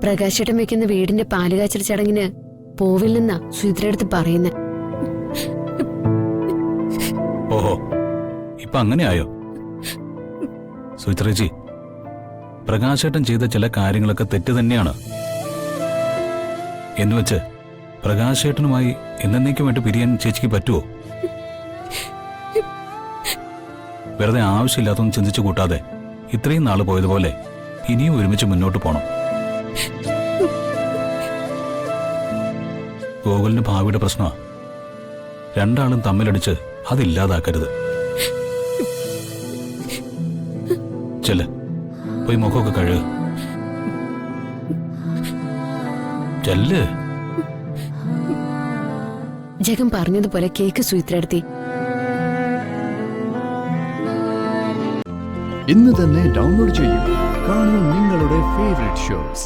പ്രകാശേട്ടൻ വെക്കുന്ന വീടിന്റെ പാലുകാച്ചൽ ചടങ്ങിന് പോവില്ലെന്നാ സുചിത്രടുത്ത് പറയുന്നേ. ഓഹോ, ഇപ്പൊ അങ്ങനെയായോ? സുചിത്രേച്ചി, പ്രകാശേട്ടൻ ചെയ്ത ചില കാര്യങ്ങളൊക്കെ തെറ്റ് തന്നെയാണ്. എന്നുവെച്ച് പ്രകാശേട്ടനുമായി എന്നേക്കുമായിട്ട് പിരിയാൻ ചേച്ചിക്ക് പറ്റുമോ? വെറുതെ ആവശ്യമില്ലാത്തൊന്നും ചിന്തിച്ചു കൂട്ടാതെ ഇത്രയും നാള് പോയതുപോലെ ഇനിയും ഒരുമിച്ച് മുന്നോട്ട് പോണം. ഗോകുലിന്റെ ഭാവിയുടെ പ്രശ്നമാണ്. രണ്ടാളും തമ്മിലടിച്ച് അതില്ലാതാക്കരുത്. ചെല്ല്, പോയി മുഖമൊക്കെ കഴുകുക. ചെല്ല്. ജഗൻ പറഞ്ഞതുപോലെ കേക്ക് സുചിത്രടുത്തി. ഇന്ന് തന്നെ ഡൗൺലോഡ് ചെയ്യൂ. കാണൂ നിങ്ങളുടെ ഫേവറേറ്റ് ഷോസ്.